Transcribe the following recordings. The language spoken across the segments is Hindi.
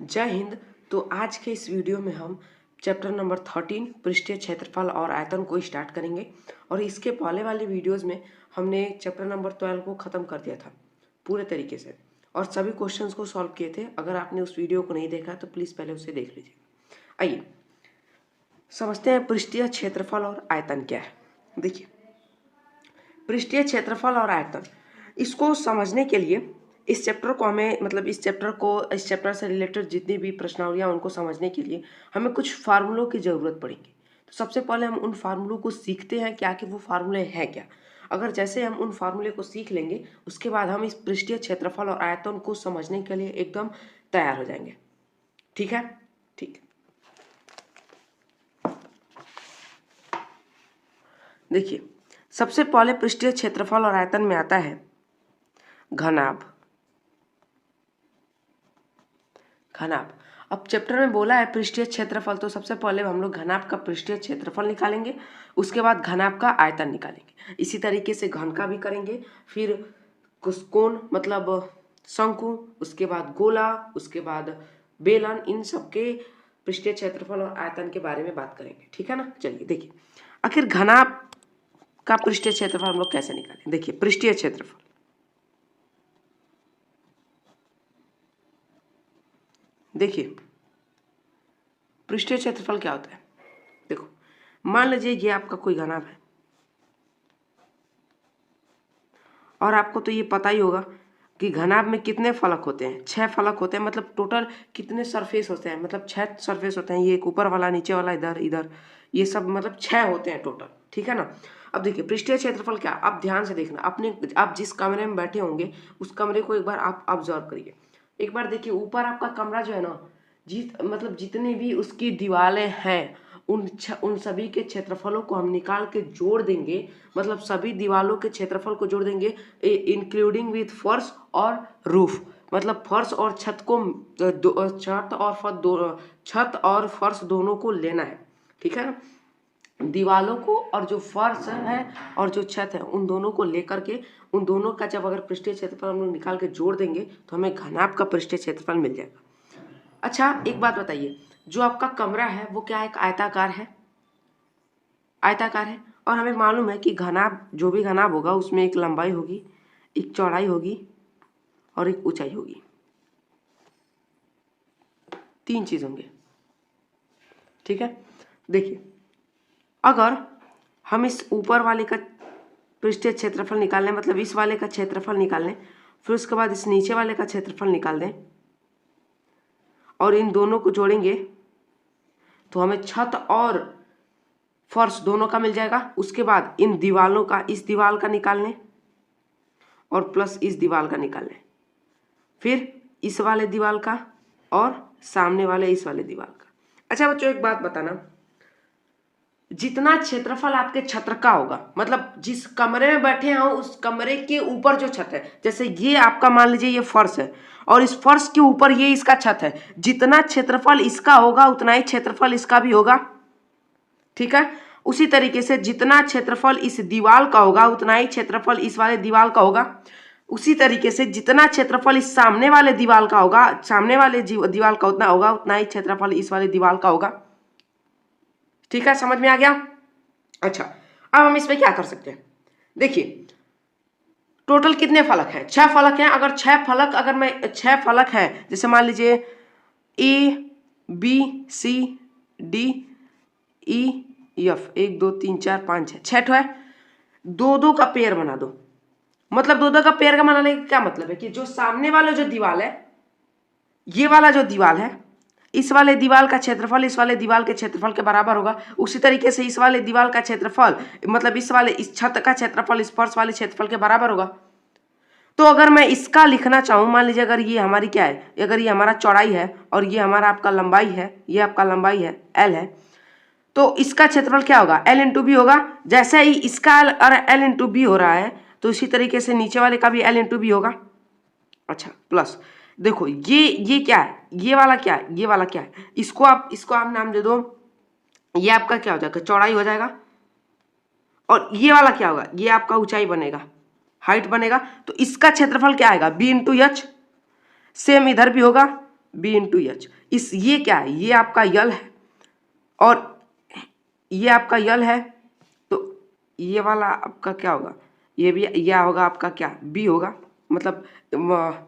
जय हिंद। तो आज के इस वीडियो में हम चैप्टर नंबर 13 पृष्ठीय क्षेत्रफल और आयतन को स्टार्ट करेंगे। और इसके पहले वाले वीडियोस में हमने चैप्टर नंबर 12 को ख़त्म कर दिया था पूरे तरीके से और सभी क्वेश्चंस को सॉल्व किए थे। अगर आपने उस वीडियो को नहीं देखा तो प्लीज़ पहले उसे देख लीजिए। आइए समझते हैं पृष्ठीय क्षेत्रफल और आयतन क्या है। देखिए, पृष्ठीय क्षेत्रफल और आयतन, इसको समझने के लिए इस चैप्टर को हमें इस चैप्टर से रिलेटेड जितनी भी प्रश्नावलियाँ उनको समझने के लिए हमें कुछ फार्मूलों की ज़रूरत पड़ेगी। तो सबसे पहले हम उन फार्मूलों को सीखते हैं क्या कि वो फार्मूले हैं क्या। अगर जैसे हम उन फार्मूले को सीख लेंगे उसके बाद हम इस पृष्ठीय क्षेत्रफल और आयतन को समझने के लिए एकदम तैयार हो जाएंगे। ठीक है, ठीक। देखिए, सबसे पहले पृष्ठीय क्षेत्रफल और आयतन में आता है घनाभ। घनाभ, अब चैप्टर में बोला है पृष्ठीय क्षेत्रफल, तो सबसे पहले हम लोग घनाभ का पृष्ठीय क्षेत्रफल निकालेंगे, उसके बाद घनाभ का आयतन निकालेंगे। इसी तरीके से घन का भी करेंगे, फिर कोण शंकु, उसके बाद गोला, उसके बाद बेलन, इन सब के पृष्ठीय क्षेत्रफल और आयतन के बारे में बात करेंगे। ठीक है ना। चलिए देखिए, आखिर घनाभ का पृष्ठीय क्षेत्रफल हम लोग कैसे निकालें। देखिए, पृष्ठीय क्षेत्रफल, देखिए पृष्ठीय क्षेत्रफल क्या होता है। देखो, मान लीजिए ये आपका कोई घनाभ है और आपको तो ये पता ही होगा कि घनाभ में कितने फलक होते हैं। 6 फलक होते हैं। मतलब टोटल कितने सरफेस होते हैं, मतलब 6 सरफेस होते हैं। ये एक ऊपर वाला, नीचे वाला, इधर इधर, ये सब 6 होते हैं टोटल। ठीक है ना। अब देखिए पृष्ठीय क्षेत्रफल क्या, आप ध्यान से देखना। आप जिस कमरे में बैठे होंगे उस कमरे को एक बार आप ऑब्जर्व करिए। एक बार देखिए, ऊपर आपका कमरा जो है ना, जितने भी उसकी दीवारें हैं उन सभी के क्षेत्रफलों को हम निकाल के जोड़ देंगे। मतलब सभी दीवारों के क्षेत्रफल को जोड़ देंगे, इंक्लूडिंग विथ फर्श और रूफ। मतलब फर्श और छत और फर्श दोनों को लेना है। ठीक है ना। दीवालों को और जो फर्श है और जो छत है उन दोनों को लेकर के, उन दोनों का जब अगर पृष्ठीय क्षेत्रफल हम लोग निकाल के जोड़ देंगे तो हमें घनाभ का पृष्ठीय क्षेत्रफल मिल जाएगा। अच्छा, एक बात बताइए, जो आपका कमरा है वो क्या एक आयताकार है? आयताकार है। और हमें मालूम है कि घनाभ, जो भी घनाभ होगा उसमें एक लंबाई होगी, एक चौड़ाई होगी और एक ऊंचाई होगी। 3 चीज होंगे। ठीक है। देखिए, अगर हम इस ऊपर वाले का पृष्ठीय क्षेत्रफल निकाल लें, मतलब इस वाले का क्षेत्रफल निकाल लें, फिर उसके बाद इस नीचे वाले का क्षेत्रफल निकाल दें और इन दोनों को जोड़ेंगे तो हमें छत और फर्श दोनों का मिल जाएगा। उसके बाद इन दीवालों का, इस दीवार का निकाल लें और प्लस इस दीवार का निकाल लें, फिर इस वाले दीवार का और सामने वाले इस वाले दीवार का। अच्छा बच्चों, एक बात बताना, जितना क्षेत्रफल आपके छत का होगा, मतलब जिस कमरे में बैठे हैं उस कमरे के ऊपर जो छत है, जैसे ये आपका मान लीजिए ये फर्श है और इस फर्श के ऊपर ये इसका छत है, जितना क्षेत्रफल इसका होगा उतना ही क्षेत्रफल इसका भी होगा। ठीक है। उसी तरीके से जितना क्षेत्रफल इस दीवार का होगा उतना ही क्षेत्रफल इस वाले दीवार का होगा। उसी तरीके से जितना क्षेत्रफल इस सामने वाले दीवार का होगा, सामने वाले दीवार का उतना होगा, उतना ही क्षेत्रफल इस वाले दीवार का होगा। ठीक है, समझ में आ गया। अच्छा, अब हम इसमें क्या कर सकते हैं। देखिए, टोटल कितने फलक हैं? 6 फलक हैं। अगर 6 फलक हैं, जैसे मान लीजिए A B C D E F, 1 2 3 4 5 6 ठो है। 2 का पेयर बना दो। मतलब 2 का पेयर का बनाने का क्या मतलब है कि जो सामने वाला जो दीवार है, ये वाला जो दीवार है, इस वाले दीवार का क्षेत्रफल इस वाले दीवार के क्षेत्रफल के बराबर होगा। उसी तरीके से इस वाले दीवार का क्षेत्रफल, मतलब इस छत का क्षेत्रफल इस फर्श वाले क्षेत्रफल के बराबर होगा। तो अगर मैं इसका लिखना चाहूँ, मान लीजिए अगर ये हमारी क्या है, अगर ये हमारा चौड़ाई है और ये हमारा आपका लंबाई है, ये आपका लंबाई है L है, तो इसका क्षेत्रफल क्या होगा? L इंटू बी होगा। जैसे ही इसका L इंटू बी हो रहा है तो इसी तरीके से नीचे वाले का भी L इंटू बी होगा। अच्छा, प्लस देखो ये क्या है, ये वाला क्या है, ये वाला क्या है, इसको आप नाम दे दो, ये आपका क्या हो जाएगा? चौड़ाई हो जाएगा। और ये वाला क्या होगा? ये आपका ऊंचाई बनेगा, हाइट बनेगा। तो इसका क्षेत्रफल क्या आएगा? B into H. सेम इधर भी होगा, बी इंटू एच। इस ये क्या है, ये आपका यल है और ये आपका यल है, तो ये वाला आपका क्या होगा, ये भी यह होगा आपका क्या, बी होगा, मतलब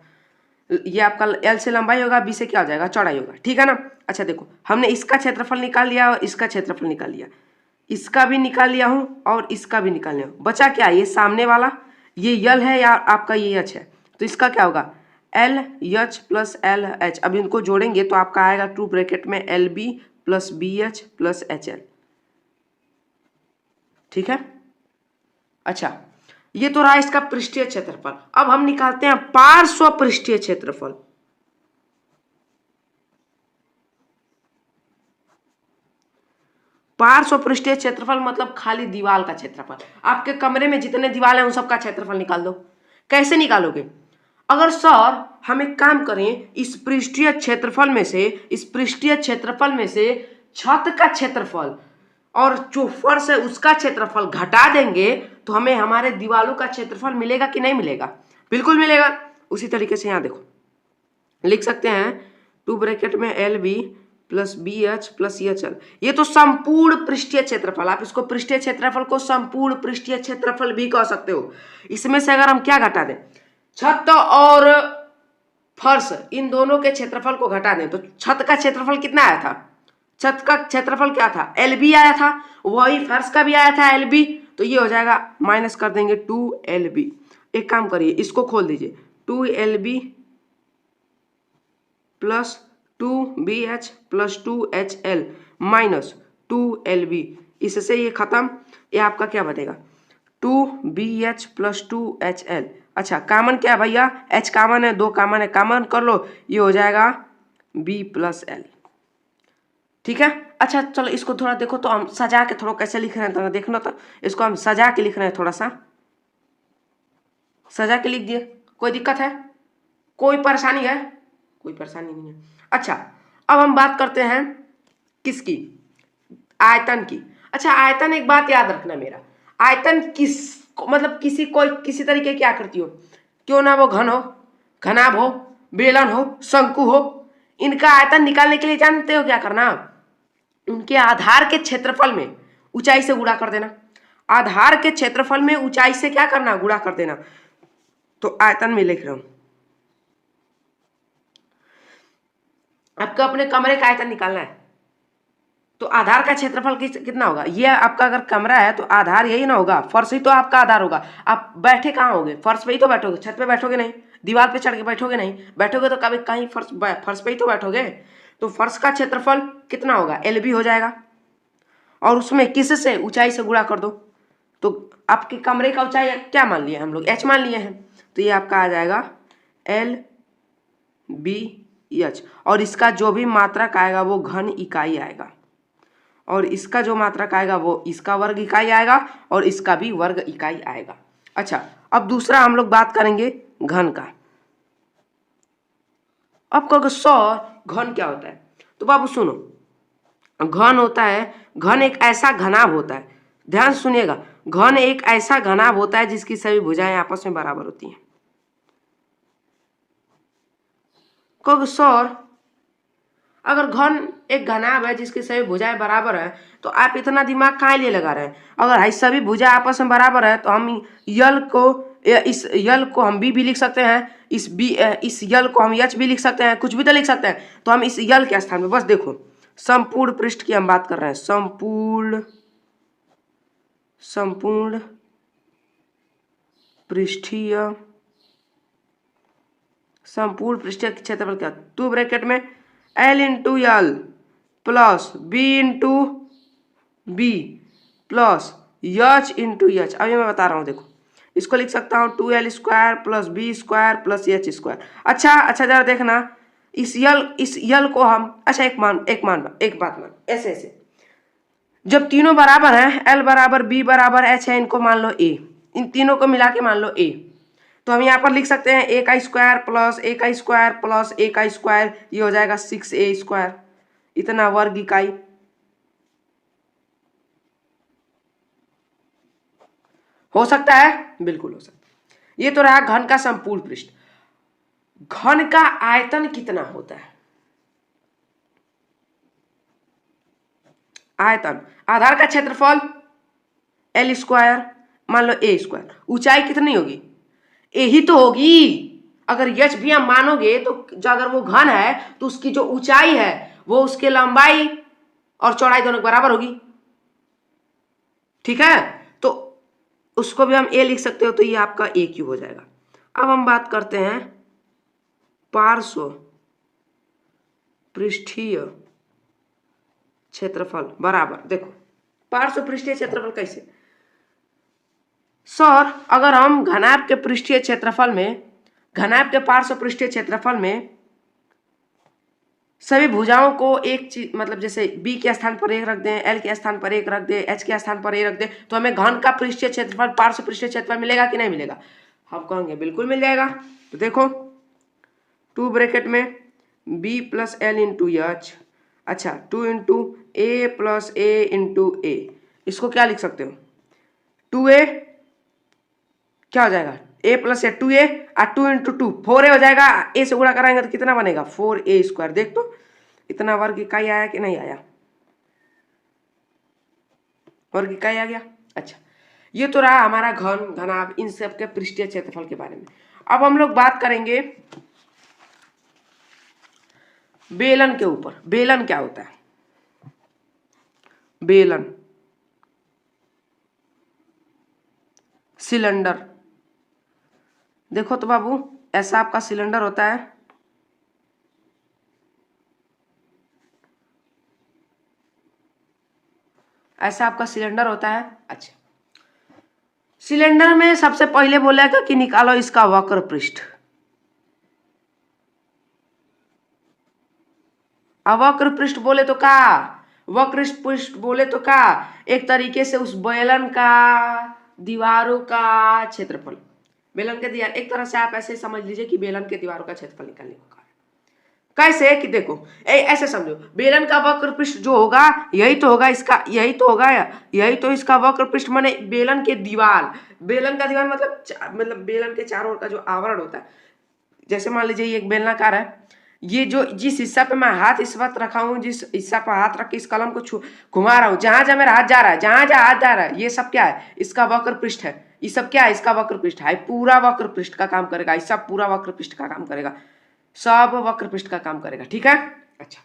ये आपका एल से लंबाई होगा, बी से क्या हो जाएगा, चौड़ाई होगा, ठीक है ना। अच्छा देखो, हमने इसका क्षेत्रफल निकाल लिया और इसका क्षेत्रफल निकाल लिया, इसका भी निकाल लिया हूँ और इसका भी निकाल लिया हूँ। बचा क्या, ये सामने वाला, ये यल है या आपका ये एच है, तो इसका क्या होगा, l h plus l h. अब इनको जोड़ेंगे तो आपका आएगा टू ब्रैकेट में l b plus b h plus h l, ठीक है। अच्छा, ये तो रहा इसका पृष्ठीय क्षेत्रफल। अब हम निकालते हैं पार्श्व पृष्ठीय क्षेत्रफल। पार्श्व पृष्ठीय क्षेत्रफल मतलब खाली दीवार का क्षेत्रफल। आपके कमरे में जितने दीवार हैं उन सबका क्षेत्रफल निकाल दो। कैसे निकालोगे, अगर सर हम एक काम करें, इस पृष्ठीय क्षेत्रफल में से, इस पृष्ठीय क्षेत्रफल में से छत का क्षेत्रफल और जो फर्श है उसका क्षेत्रफल घटा देंगे तो हमें हमारे दीवारों का क्षेत्रफल मिलेगा कि नहीं मिलेगा, बिल्कुल मिलेगा। उसी तरीके से यहाँ देखो लिख सकते हैं टू ब्रैकेट में l b plus b h plus h l. ये तो संपूर्ण पृष्ठीय क्षेत्रफल, आप इसको पृष्ठीय क्षेत्रफल को संपूर्ण पृष्ठीय क्षेत्रफल भी कह सकते हो। इसमें से अगर हम क्या घटा दें, छत और फर्श, इन दोनों के क्षेत्रफल को घटा दें तो छत का क्षेत्रफल कितना आया था, छत का क्षेत्रफल क्या था, एल बी आया था, वही फर्श का भी आया था एल बी, तो ये हो जाएगा माइनस कर देंगे टू एल बी। एक काम करिए, इसको खोल दीजिए, two l b plus two b h plus two h l minus two l b, इससे ये खत्म, ये आपका क्या बनेगा, two b h plus two h l. अच्छा कामन क्या है भैया, एच कामन है, दो कामन है, कामन कर लो, ये हो जाएगा बी प्लस एल, ठीक है। अच्छा चलो इसको थोड़ा देखो तो हम सजा के थोड़ा कैसे लिख रहे हैं, तो देखना, तो इसको हम सजा के लिख रहे हैं, थोड़ा सा सजा के लिख दिए, कोई दिक्कत है, कोई परेशानी है, कोई परेशानी नहीं है। अच्छा अब हम बात करते हैं किसकी, आयतन की। अच्छा आयतन, एक बात याद रखना मेरा, आयतन किस मतलब किसी कोई किसी तरीके की आकृति हो, क्यों ना वो घन हो, घनाभ हो, बेलन हो, शंकु हो, इनका आयतन निकालने के लिए जानते हो क्या करना, उनके आधार के क्षेत्रफल में ऊंचाई से गुणा कर देना, आधार के क्षेत्रफल में ऊंचाई से क्या करना, गुणा कर देना। तो आयतन में लिख रहा हूं, आपको अपने कमरे का आयतन निकालना है तो आधार का क्षेत्रफल कितना होगा, ये आपका अगर कमरा है तो आधार यही ना होगा, फर्श ही तो आपका आधार होगा। आप बैठे कहाँ होगे, फर्श पे ही तो बैठोगे, छत पे बैठोगे नहीं, दीवार पे चढ़ के बैठोगे नहीं, बैठोगे तो कभी कहीं फर्श पे ही तो बैठोगे। तो फर्श का क्षेत्रफल कितना होगा, एल बी हो जाएगा, और उसमें किस से ऊंचाई से गुणा कर दो, तो आपके कमरे का ऊंचाई क्या मान लिया हम लोग, एच मान लिए हैं, तो ये आपका आ जाएगा एल बी एच, और इसका जो भी मात्रक आएगा वो घन इकाई आएगा, और इसका जो मात्रक आएगा वो इसका वर्ग इकाई आएगा, और इसका भी वर्ग इकाई आएगा। अच्छा अब दूसरा हम लोग बात करेंगे घन का। अब कहोगे सर घन क्या होता है, तो बाबू सुनो, घन होता है, घन एक ऐसा घनाभ होता है, ध्यान सुनिएगा, घन एक ऐसा घनाभ होता है जिसकी सभी भुजाएं आपस में बराबर होती हैं। कहोगे सर अगर घन एक घनाभ है जिसकी सभी भुजाएं बराबर है तो आप इतना दिमाग कहाँ लिए लगा रहे हैं, अगर भाई सभी भुजा आपस में बराबर है तो हम यल को, इस यल को हम भी लिख सकते हैं, इस यल को हम एच भी लिख सकते हैं, कुछ भी तो लिख सकते हैं। तो हम इस यल के स्थान में बस देखो संपूर्ण पृष्ठ की हम बात कर रहे हैं, संपूर्ण पृष्ठीय क्षेत्रफल क्या, टू ब्रैकेट में l into l plus b into b plus h into h. अभी मैं बता रहा हूँ, देखो इसको लिख सकता हूँ two l square plus b square plus h square. अच्छा जरा देखना, इस यल को हम, अच्छा एक बात मान, ऐसे जब तीनों बराबर हैं, एल बराबर बी बराबर एच है, इनको मान लो ए, इन तीनों को मिला के मान लो ए, तो हम यहाँ पर लिख सकते हैं ए का स्क्वायर प्लस ए का स्क्वायर प्लस ए का स्क्वायर, ये हो जाएगा 6a स्क्वायर, इतना वर्ग इकाई। हो सकता है, बिल्कुल हो सकता है। ये तो रहा घन का संपूर्ण पृष्ठ। घन का आयतन कितना होता है, आयतन, आधार का क्षेत्रफल एल स्क्वायर, मान लो ए स्क्वायर, ऊंचाई कितनी होगी, ए ही तो होगी। अगर यच भी हम मानोगे तो अगर वो घन है तो उसकी जो ऊंचाई है वो उसके लंबाई और चौड़ाई दोनों के बराबर होगी, ठीक है। तो उसको भी हम ए लिख सकते हो, तो ये आपका ए क्यूब हो जाएगा। अब हम बात करते हैं पार्श्व पृष्ठीय क्षेत्रफल बराबर, देखो पार्श्व पृष्ठीय क्षेत्रफल कैसे सर, अगर हम घनाभ के पृष्ठीय क्षेत्रफल में, घनाभ के पार्श्व पृष्ठीय क्षेत्रफल में सभी भुजाओं को एक चीज, मतलब जैसे बी के स्थान पर एक रख दें, एल के स्थान पर एक रख दें, एच के स्थान पर एक रख दें, तो हमें घन का पृष्ठीय क्षेत्रफल, पार्श्व पृष्ठीय क्षेत्रफल मिलेगा कि नहीं मिलेगा? हम कहेंगे बिल्कुल मिल जाएगा। तो देखो 2 ब्रैकेट में b plus l into h, अच्छा 2 into a plus a into a, इसको क्या लिख सकते हो 2a, क्या हो जाएगा a प्लस ए 2a, और 2 इंटू 2 4a हो जाएगा, a से गुणा कराएंगे तो कितना बनेगा 4a स्क्वायर। देख तो इतना वर्ग इकाई आया कि नहीं आया, वर्ग इकाई आ गया। अच्छा ये तो रहा हमारा घन, घनाभ, इन सब के पृष्ठीय क्षेत्रफल के बारे में। अब हम लोग बात करेंगे बेलन के ऊपर। बेलन क्या होता है? बेलन, सिलेंडर, देखो तो बाबू ऐसा आपका सिलेंडर होता है, ऐसा आपका सिलेंडर होता है। अच्छा सिलेंडर में सबसे पहले बोलेगा कि निकालो इसका वक्र पृष्ठ। अब वक्र पृष्ठ बोले तो का, वक्र पृष्ठ बोले तो का, एक तरीके से उस बेलन का दीवारों का क्षेत्रफल, बेलन के दीवार, एक तरह से आप ऐसे समझ लीजिए कि बेलन के दीवारों का क्षेत्रफल निकालने को कहा। कैसे कि देखो ऐसे समझो, बेलन का वक्र पृष्ठ जो होगा यही तो होगा इसका, यही तो होगा, यही तो इसका वक्र पृष्ठ, माने बेलन के दीवार, बेलन का दीवार मतलब बेलन के चारों ओर का जो आवरण होता है। जैसे मान लीजिए ये एक बेलनाकार है, ये जो जिस हिस्सा पे मैं हाथ इस वक्त रखा हूँ, जिस हिस्सा पर हाथ रख के इस कलम को घुमा रहा हूँ, जहां जहां मेरा हाथ जा रहा है, जहां जहां हाथ जा रहा है, ये सब क्या है, इसका वक्र पृष्ठ है। ये सब क्या है, इसका वक्र पृष्ठ है, पूरा वक्र पृष्ठ का काम करेगा, इसका पूरा वक्र पृष्ठ का काम करेगा, सब वक्र पृष्ठ का काम करेगा, ठीक है। अच्छा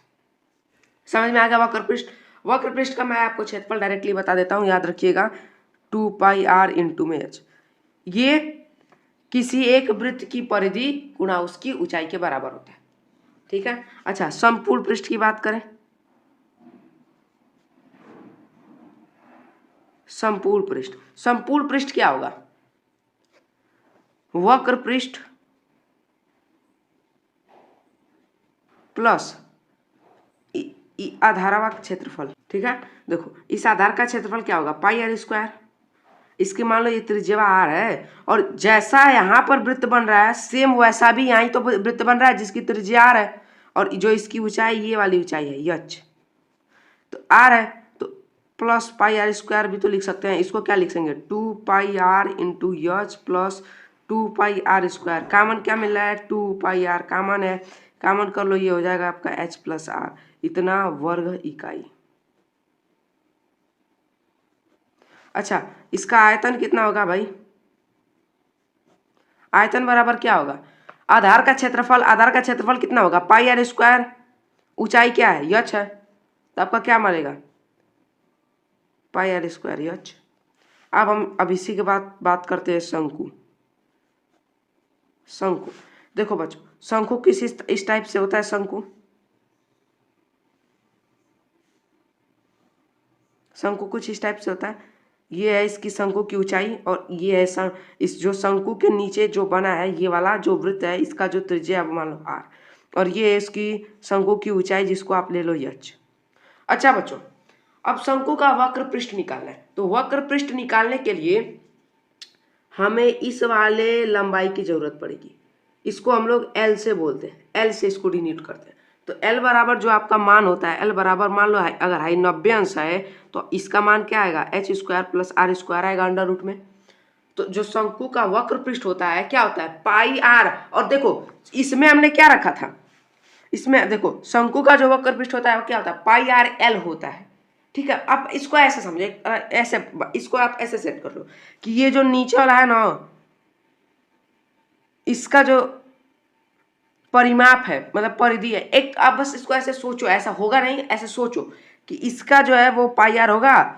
समझ में आ गया वक्र पृष्ठ। वक्र पृष्ठ का मैं आपको क्षेत्रफल डायरेक्टली बता देता हूँ, याद रखिएगा 2 पाई आर इंटू में एच, ये किसी एक वृत्त की परिधि गुणा उसकी ऊंचाई के बराबर होता है, ठीक है। अच्छा समपूर्ण पृष्ठ की बात करें, समपूर्ण पृष्ठ, समपूर्ण पृष्ठ क्या होगा, वक्र पृष्ठ प्लस आधार का क्षेत्रफल, ठीक है। देखो इस आधार का क्षेत्रफल क्या होगा, पाई आर स्क्वायर, इसके मान लो ये त्रिज्या आर है, और जैसा यहाँ पर वृत्त बन रहा है सेम वैसा भी यहाँ तो वृत्त बन रहा है जिसकी त्रिज्या आर है, और जो इसकी ऊंचाई ये वाली ऊंचाई है यच, तो आर है तो प्लस पाई आर स्क्वायर भी तो लिख सकते हैं। इसको क्या लिख सेंगे 2 pi R into H plus 2 pi R square, common क्या मिल रहा है 2 पाई आर कामन है, कामन कर लो, ये हो जाएगा आपका एच प्लस आर, इतना वर्ग इकाई। अच्छा इसका आयतन कितना होगा भाई, आयतन बराबर क्या होगा, आधार का क्षेत्रफल, आधार का क्षेत्रफल कितना होगा पाई आर स्क्वायर, ऊंचाई क्या है यच है, तो आपका क्या मिलेगा पाई आर स्क्वायर यच। अब इसी के बाद बात करते हैं शंकु। शंकु देखो बच्चों, शंकु किस इस टाइप से होता है शंकु, शंकु कुछ इस टाइप से होता है, ये है इसकी शंकु की ऊंचाई, और ये है इस जो शंकु के नीचे जो बना है ये वाला जो वृत्त है, इसका जो त्रिज्या है मान लो आर, और ये है इसकी शंकु की ऊंचाई जिसको आप ले लो यच। अच्छा बच्चों अब शंकु का वक्र पृष्ठ निकालना है, तो वक्र पृष्ठ निकालने के लिए हमें इस वाले लंबाई की जरूरत पड़ेगी, इसको हम लोग एल से बोलते हैं, एल से इसको डिनोट करते हैं। तो एल बराबर जो आपका मान होता है, एल बराबर मान लो अगर हाई 90 अंश है तो इसका मान क्या आएगा h square plus r square आएगा अंडर रूट में। तो जो शंकु का वक्र पृष्ठ होता है क्या होता है पाई आर, और देखो इसमें हमने क्या रखा था, इसमें देखो शंकु का जो वक्र पृष्ठ होता है क्या होता है पाई आर एल होता है, ठीक है, आप इसको ऐसे समझे, ऐसे इसको आप ऐसे सेट कर लो कि ये जो नीचे वाला है ना, इसका जो परिमाप है मतलब परिधि है, एक आप बस इसको ऐसे सोचो, ऐसा होगा नहीं, ऐसे सोचो कि इसका जो है वो पाई आर होगा,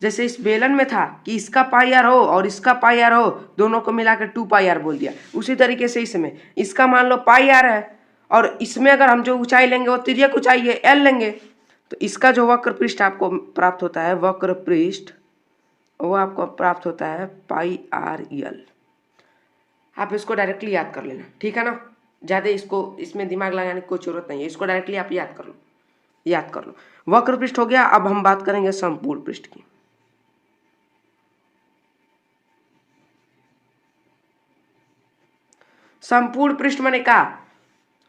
जैसे इस बेलन में था कि इसका पाई आर हो और इसका पाई आर हो, दोनों को मिलाकर 2 पाई आर बोल दिया। उसी तरीके से इसमें इसका मान लो पाई आर है और इसमें अगर हम जो ऊंचाई लेंगे वो तिर्यक ऊंचाई है एल लेंगे, तो इसका जो वक्र पृष्ठ आपको प्राप्त होता है, वक्र पृष्ठ वो आपको प्राप्त होता है पाई आर एल। आप इसको डायरेक्टली याद कर लेना, ठीक है ना, ज़्यादा इसको इसमें दिमाग लगाने की कोई जरूरत नहीं है, इसको डायरेक्टली आप याद कर लो। वक्र पृष्ठ हो गया। अब हम बात करेंगे संपूर्ण पृष्ठ की। संपूर्ण पृष्ठ मैंने कहा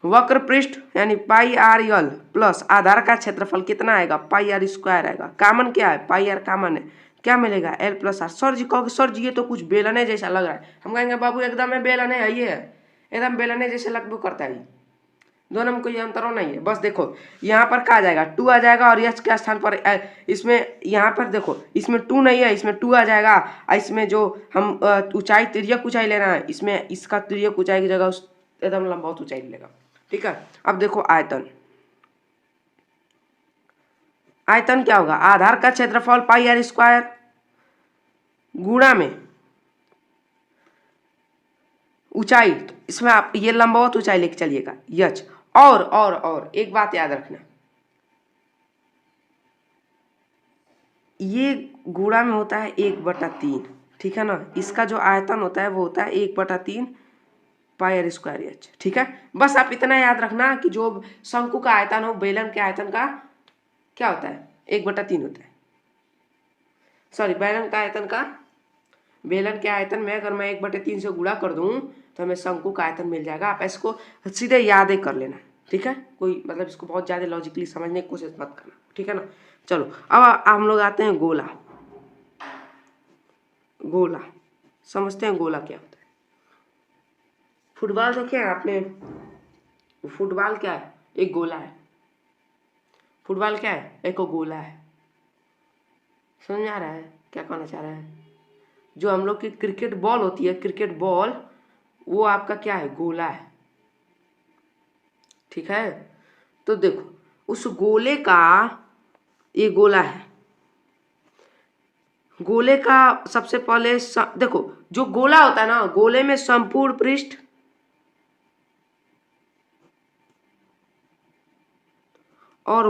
वक्र पृष्ठ यानी पाई आर एल प्लस आधार का क्षेत्रफल कितना आएगा, पाई आर स्क्वायर आएगा। कामन क्या है, पाई आर कामन है, क्या मिलेगा, एल प्लस आर। सर जी कहोगे सर जी ये तो कुछ बेलने जैसा लग रहा है, हम कहेंगे बाबू एकदम है बेलने है, ये है एकदम बेलने जैसे लगभग करता है, दोनों में कोई अंतर नहीं है। बस देखो यहाँ पर क्या आ जाएगा, 2 आ जाएगा और यच के स्थान पर इसमें यहाँ पर देखो इसमें 2 नहीं है, इसमें 2 आ जाएगा। इसमें जो हम ऊंचाई तिर्यक ऊंचाई लेना है, इसमें इसका तिर्यक ऊंचाई की जगह एकदम लंबावत ऊंचाई मिलेगा, ठीक है। अब देखो आयतन, आयतन क्या होगा, आधार का क्षेत्रफल पाई आर स्क्वायर गुणा में ऊंचाई, इसमें आप ये लंबावत ऊंचाई लेके चलिएगा यच। और एक बात याद रखना, ये गुणा में होता है 1/3, ठीक है ना। इसका जो आयतन होता है वो होता है 1/3 पाई आर स्क्वायर एच, ठीक है। बस आप इतना याद रखना कि जो शंकु का आयतन हो, बेलन के आयतन का क्या होता है, 1/3 होता है। सॉरी, बेलन का आयतन का, बेलन के आयतन में अगर मैं 1/3 से गुणा कर दूं तो हमें शंकु का आयतन मिल जाएगा। आप इसको सीधे याद ही कर लेना, ठीक है, कोई मतलब इसको बहुत ज़्यादा लॉजिकली समझने की कोशिश मत करना, ठीक है ना। चलो अब हम लोग आते हैं गोला। गोला समझते हैं गोला क्या होता है। फुटबॉल देखे आपने, फुटबॉल क्या है, एक गोला है। फुटबॉल क्या है, एक गोला है। समझ में आ रहा है क्या कहना चाह रहा है। जो हम लोग की क्रिकेट बॉल होती है, क्रिकेट बॉल, वो आपका क्या है, गोला है, ठीक है। तो देखो उस गोले का, ये गोला है, गोले का सबसे पहले देखो जो गोला होता है ना, गोले में संपूर्ण पृष्ठ और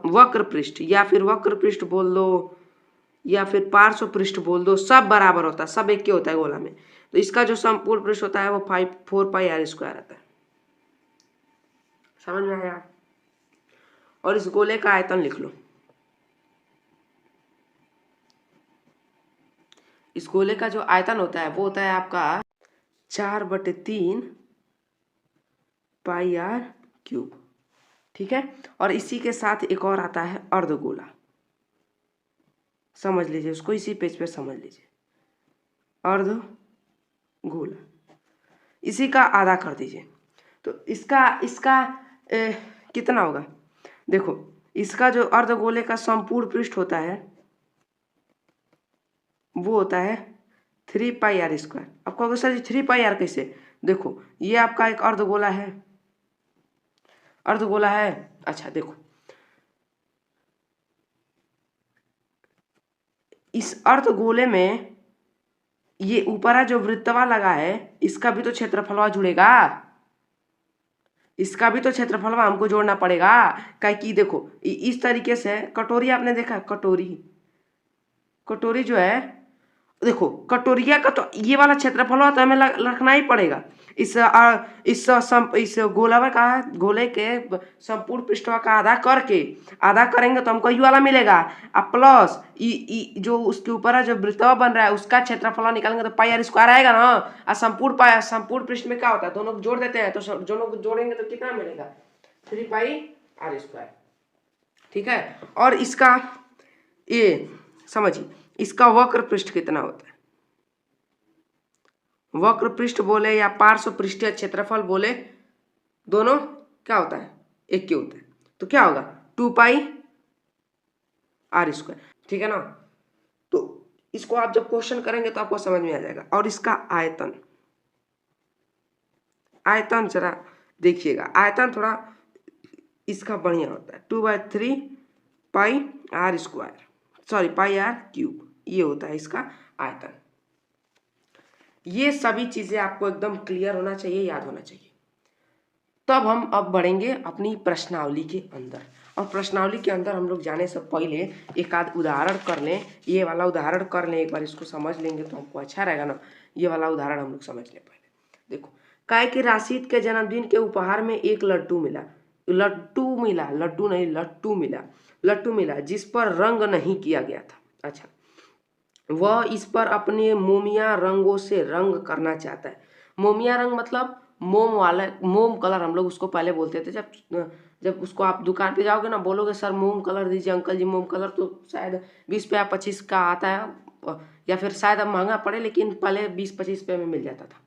वक्र पृष्ठ या फिर वक्र पृष्ठ बोल दो या फिर पार्श्व पृष्ठ बोल दो, सब बराबर होता है, सब एक ही होता है गोला में। तो इसका जो संपूर्ण पृष्ठ होता है वो 4 पाई आर स्क्वायर आता है। समझ में आया। और इस गोले का आयतन लिख लो। इस गोले का जो आयतन होता है वो होता है आपका 4/3 पाई आर क्यूब, ठीक है। और इसी के साथ एक और आता है अर्धगोला, समझ लीजिए उसको, इसी पेज पे समझ लीजिए, अर्धगोला, इसी का आधा कर दीजिए। तो इसका कितना होगा, देखो इसका जो अर्धगोले का संपूर्ण पृष्ठ होता है वो होता है 3 पाई आर स्क्वायर। अब कहोगे सर जी 3 पाई आर कैसे, देखो ये आपका एक अर्धगोला है, अर्धगोला है। अच्छा देखो इस अर्धगोले में ये ऊपरा जो वृत्तवा लगा है इसका भी तो क्षेत्रफलवा जुड़ेगा, इसका भी तो क्षेत्रफलवा हमको जोड़ना पड़ेगा। क्या कि देखो इस तरीके से कटोरी आपने देखा, कटोरी, कटोरी जो है देखो कटोरिया का तो ये वाला क्षेत्रफल तो हमें रखना ही पड़ेगा। इस गोला का, गोले के संपूर्ण पृष्ठवा का आधा करके, आधा करेंगे तो हमको ये वाला मिलेगा, और प्लस जो उसके ऊपर जो वृत्तवा बन रहा है उसका क्षेत्रफल निकालेंगे तो पाई आर स्क्वायर आएगा ना। और संपूर्ण पृष्ठ में क्या होता है, दोनों को जोड़ देते हैं, तो दोनों को जोड़ेंगे तो कितना मिलेगा, 3 पाई आर स्क्वायर, ठीक है। और इसका ये समझिए, इसका वक्र पृष्ठ कितना होता है, वक्र पृष्ठ बोले या पार्श्व पृष्ठीय क्षेत्रफल बोले, दोनों क्या होता है, एक ही होता है। तो क्या होगा 2 पाई आर स्क्वायर, ठीक है ना। तो इसको आप जब क्वेश्चन करेंगे तो आपको समझ में आ जाएगा। और इसका आयतन, आयतन जरा देखिएगा, आयतन थोड़ा इसका बढ़िया होता है, 2/3 pi R square, sorry pi R cube, ये होता है इसका आयतन। ये सभी चीजें आपको एकदम क्लियर होना चाहिए, याद होना चाहिए। तब हम अब बढ़ेंगे अपनी प्रश्नावली के अंदर, और प्रश्नावली के अंदर हम लोग जाने से पहले एक आध उदाहरण कर लें। ये वाला उदाहरण कर लें, एक बार इसको समझ लेंगे तो हमको अच्छा रहेगा ना। ये वाला उदाहरण हम लोग समझ लें पहले। देखो, काय कि राशिद के जन्मदिन के उपहार में एक लड्डू मिला, लड्डू मिला, लड्डू नहीं लट्टू मिला, लट्टू मिला जिस पर रंग नहीं किया गया था। अच्छा, वह इस पर अपने मोमिया रंगों से रंग करना चाहता है। मोमिया रंग मतलब मोम वाला, मोम कलर हम लोग उसको पहले बोलते थे। जब जब उसको आप दुकान पे जाओगे ना, बोलोगे सर मोम कलर दीजिए अंकल जी मोम कलर, तो शायद 20 पे या 25 का आता है, या फिर शायद अब महंगा पड़े, लेकिन पहले 20-25 पे में मिल जाता था।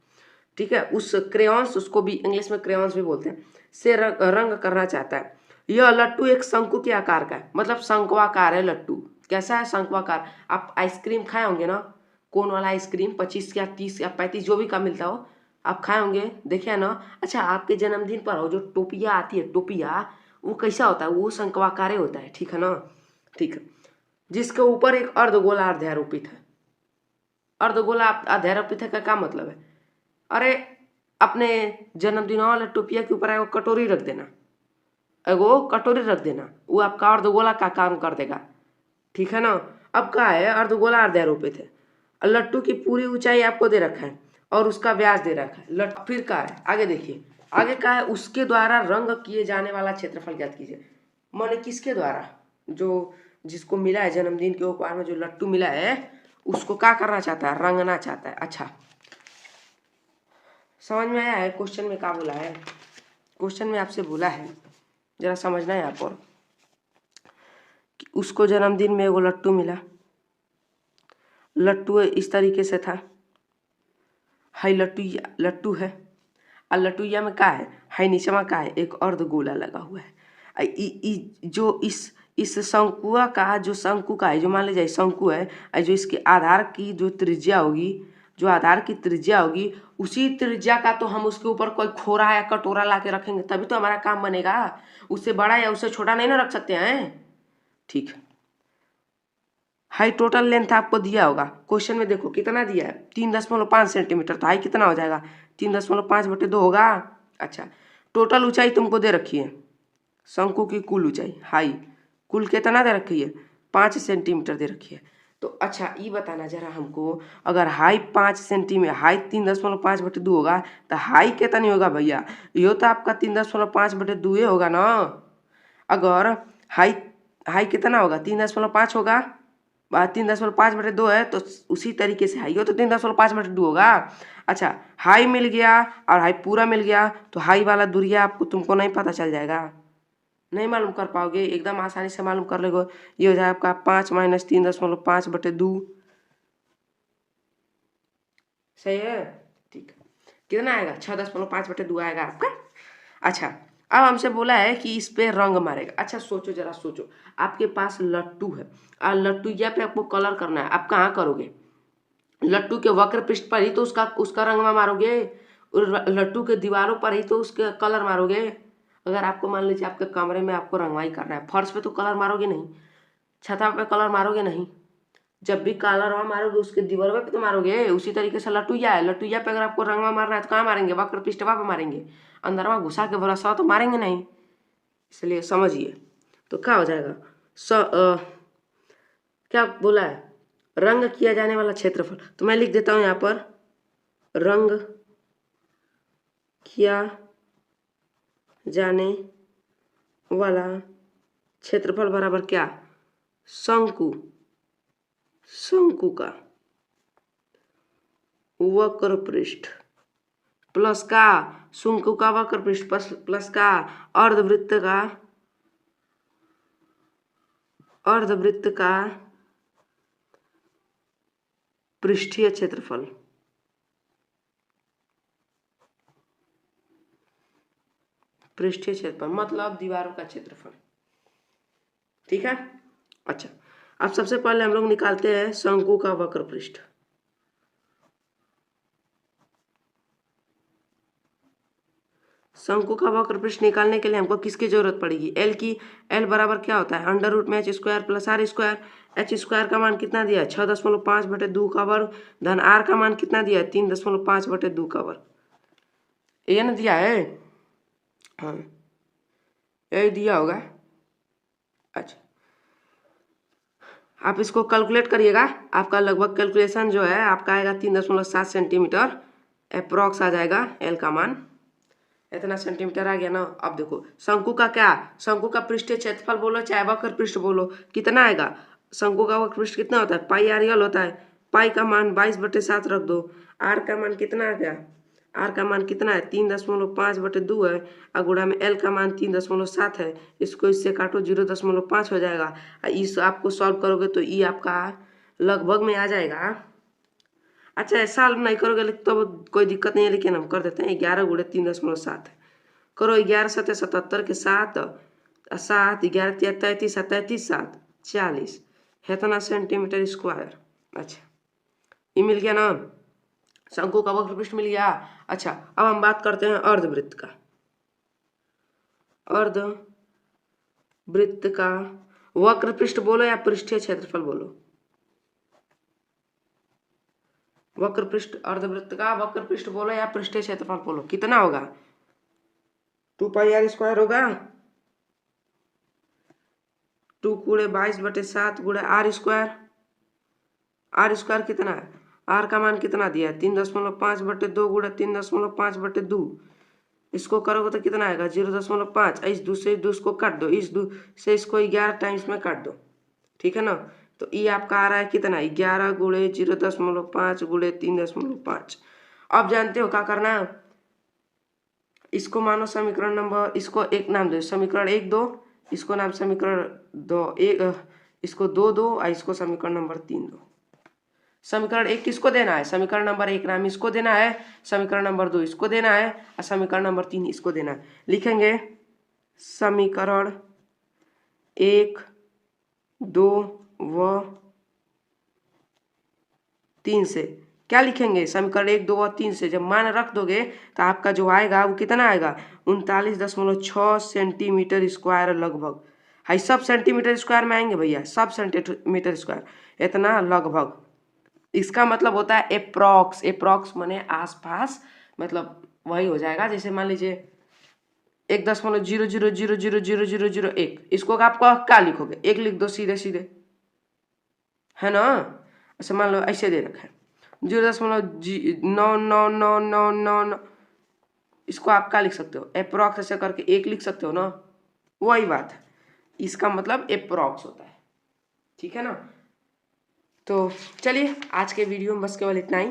ठीक है, उस क्रेयॉन्स, उसको भी इंग्लिश में क्रेयॉन्स भी बोलते हैं, से रंग करना चाहता है। यह लट्टू एक शंकु के आकार का है, मतलब शंक्वाकार है लट्टू। कैसा है? शंक्वाकार। आप आइसक्रीम खाए होंगे ना, कोन वाला आइसक्रीम 25 या 30 या 35 जो भी का मिलता हो, आप खाए होंगे, देखे ना। अच्छा, आपके जन्मदिन पर हो जो टोपिया आती है, टोपिया, वो कैसा होता है? वो शंक्वाकार होता है, ठीक है ना। ठीक है, जिसके ऊपर एक अर्धगोला अध्यारोपित है। अर्धगोला अध्यारोपित है का क्या मतलब है? अरे, अपने जन्मदिन वाले टोपिया के ऊपर एगो कटोरी रख देना, एगो कटोरी रख देना, वो आपका अर्धगोला का काम कर देगा, ठीक है ना। अब क्या है, अर्धगोला अध्यारोपित है, लट्टू की पूरी ऊंचाई आपको दे रखा है और उसका व्यास दे रखा है। फिर क्या है आगे देखिए, आगे क्या है, उसके द्वारा रंग किए जाने वाला क्षेत्रफल ज्ञात कीजिए। माने किसके द्वारा? जो जिसको मिला है जन्मदिन के उपहार में जो लट्टू मिला है, उसको क्या करना चाहता है? रंगना चाहता है। अच्छा, समझ में आया है क्वेश्चन में क्या बोला है? क्वेश्चन में आपसे बोला है, जरा समझना है आप, और उसको जन्मदिन में एगो लट्टू मिला, लट्टू इस तरीके से था, हाई लट्टूया, लट्टू है, और लट्टूया में क्या है? हाई नीचे में क्या है? एक अर्धगोला लगा हुआ है। जो इस शंकुआ का, जो शंकु का है, जो मान लीजिए शंकु है, जो इसके आधार की जो त्रिज्या होगी, जो आधार की त्रिज्या होगी, उसी त्रिज्या का तो हम उसके ऊपर कोई खोरा या कटोरा ला के रखेंगे, तभी तो हमारा काम बनेगा। उससे बड़ा या उससे छोटा नहीं ना रख सकते हैं। ठीक है, हाई टोटल लेंथ आपको दिया होगा क्वेश्चन में, देखो कितना दिया है, 3.5 सेंटीमीटर, तो हाई कितना हो जाएगा? 3.5/2 होगा। अच्छा, टोटल ऊंचाई तुमको दे रखी है, शंकु की कुल ऊंचाई, हाई कुल कितना दे रखी है? 5 सेंटीमीटर दे रखी है। तो अच्छा, ये बताना जरा हमको, अगर हाई 5 सेंटीमीटर, हाई 3.5/2 होगा, तो हाई कितना होगा भैया? ये तो आपका 3.5/2 होगा ना। अगर हाई हाई कितना होगा? 3.5 होगा, 3.5/2 है, तो उसी तरीके से हाई हो तो 3.5/2 होगा। अच्छा, हाई मिल गया और हाई पूरा मिल गया, तो हाई वाला दूरिया आपको तुमको नहीं पता चल जाएगा, नहीं मालूम कर पाओगे, एकदम आसानी से मालूम कर लोगे। ये हो जाएगा आपका 5 - 3.5/2, सही है। ठीक है, कितना आएगा? 6.5/2 आएगा आपका। अच्छा, अब हमसे बोला है कि इस पे रंग मारेगा। अच्छा, सोचो जरा, सोचो, आपके पास लट्टू है और लट्टूया पे आपको कलर करना है, आप कहाँ करोगे? लट्टू के वक्र पृष्ठ पर ही तो उसका उसका रंग मारोगे, और लट्टू के दीवारों पर ही तो उसके कलर मारोगे। अगर आपको मान लीजिए आपके कमरे में आपको रंगवाई करना है, फर्श पे तो कलर मारोगे नहीं, छत पे कलर मारोगे नहीं, जब भी कलर वहाँ मारोगे उसके दीवारों पे तो मारोगे। उसी तरीके से लट्टूया है, लट्टूया पे अगर आपको रंगवा मारना है तो कहाँ मारेंगे? वक्र पृष्ठवा पे मारेंगे, अंदरवा घुसा के बरसा तो मारेंगे नहीं, इसलिए समझिए। तो क्या हो जाएगा? क्या बोला है? रंग किया जाने वाला क्षेत्रफल, तो मैं लिख देता हूँ यहाँ पर, रंग किया जाने वाला क्षेत्रफल बराबर क्या? शंकु, शंकु का वक्र पृष्ठ प्लस का, शंकु का वक्र पृष्ठ प्लस का अर्धवृत्त का पृष्ठीय क्षेत्रफल। पृष्ठीय क्षेत्रफल मतलब दीवारों का क्षेत्रफल, ठीक है। अच्छा, अब सबसे पहले हम लोग निकालते हैं शंकु का वक्र पृष्ठ। शंकु का वक्र पृष्ठ निकालने के लिए हमको किसकी जरूरत पड़ेगी? एल की। एल बराबर क्या होता है? अंडर रूट में h square plus r square. H square का मान कितना दिया है? 6.5/2 का वर्ग धन आर का मान कितना दिया है? 3.5/2 का वर्ग। ये ना दिया है? हाँ, ये दिया होगा। अच्छा, आप इसको कैलकुलेट करिएगा। आपका लगभग कैलकुलेशन जो है आपका आएगा 3.7 सेंटीमीटर अप्रॉक्स आ जाएगा एल का मान। इतना सेंटीमीटर आ गया ना। अब देखो शंकु का क्या, शंकु का पृष्ठीय क्षेत्रफल बोलो चाहे वक्र पृष्ठ बोलो, कितना आएगा? शंकु का वक्र पृष्ठ कितना होता है? पाई आर यल होता है। पाई का मान 22/7 रख दो। आर का मान कितना आ गया? आर का मान कितना है? 3.5/2 है। और गुणा में एल का मान 3.7 है। इसको इससे काटो 0.5 हो जाएगा। इस आपको सॉल्व करोगे तो ई आपका लगभग में आ जाएगा। अच्छा, ऐसा नहीं करोगे तो कोई दिक्कत नहीं है, लेकिन हम कर देते हैं 11 × 3.7 करो। 11 7 77 के 7 7 11 33 37 7 40 इतना सेंटीमीटर स्क्वायर। अच्छा, ये मिल गया ना, शंकु का वक्र पृष्ठ मिल गया। अच्छा, अब हम बात करते हैं अर्धवृत्त का। अर्धवृत्त का वक्र पृष्ठ बोलो या पृष्ठीय क्षेत्रफल बोलो? वक्र पृष्ठ, अर्धवृत्त का वक्र पृष्ठ बोलो या पृष्ठीय क्षेत्रफल बोलो, कितना होगा? 2πr² होगा। 2 × 22/7 × r स्क्वायर। आर स्क्वायर कितना है? आर का मान कितना दिया है? 3.5/2 × 3.5/2। इसको करोगे तो कितना आएगा? 0.5। इस 2 से 2 को काट दो, इस 2 से इसको 11 टाइम्स में काट दो, ठीक है ना। तो ये आपका आ रहा है कितना? 11 × 0.5 × 3.5। अब जानते हो क्या करना है? इसको मानो समीकरण नंबर, इसको एक नाम दो, समीकरण 1 2, इसको नाम समीकरण 2 1, इसको 2 2 और इसको समीकरण नंबर 3 दो। समीकरण 1 किसको देना है? समीकरण नंबर 1 नाम इसको देना है, समीकरण नंबर 2 इसको देना है और समीकरण नंबर 3 इसको देना है। लिखेंगे समीकरण 1 2 व 3 से। क्या लिखेंगे? समीकरण 1 2 और 3 से जब मान रख दोगे तो आपका जो आएगा वो कितना आएगा? 39.6 सेंटीमीटर स्क्वायर लगभग। हाई सब सेंटीमीटर स्क्वायर में आएंगे भैया, सब सेंटीमीटर स्क्वायर, इतना लगभग। इसका मतलब होता है एप्रॉक्स। एप्रॉक्स माने आसपास, मतलब वही हो जाएगा। जैसे मान लीजिए 1.000000001, इसको आपको क्या लिखोगे? 1 लिख दो सीधे सीधे, है ना। ऐसे मान लो ऐसे दे रखा है 0.99999, इसको आप क्या लिख सकते हो? एप्रॉक्स ऐसे करके 1 लिख सकते हो ना, वही बात है। इसका मतलब एप्रॉक्स होता है, ठीक है ना। तो चलिए आज के वीडियो में बस केवल इतना ही,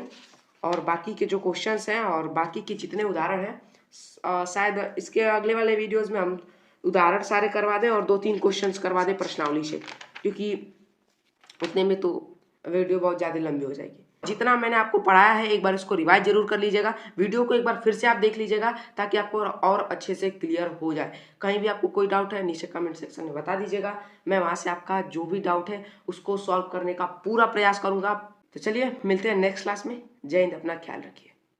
और बाकी के जो क्वेश्चंस हैं और बाकी के जितने उदाहरण हैं शायद इसके अगले वाले वीडियोस में हम उदाहरण सारे करवा दें और 2-3 क्वेश्चंस करवा दें प्रश्नावली से, क्योंकि उतने में तो वीडियो बहुत ज़्यादा लंबी हो जाएगी। जितना मैंने आपको पढ़ाया है एक बार इसको रिवाइज जरूर कर लीजिएगा। वीडियो को एक बार फिर से आप देख लीजिएगा ताकि आपको और अच्छे से क्लियर हो जाए। कहीं भी आपको कोई डाउट है नीचे कमेंट सेक्शन में बता दीजिएगा, मैं वहाँ से आपका जो भी डाउट है उसको सॉल्व करने का पूरा प्रयास करूँगा। तो चलिए मिलते हैं नेक्स्ट क्लास में। जय हिंद, अपना ख्याल रखिए।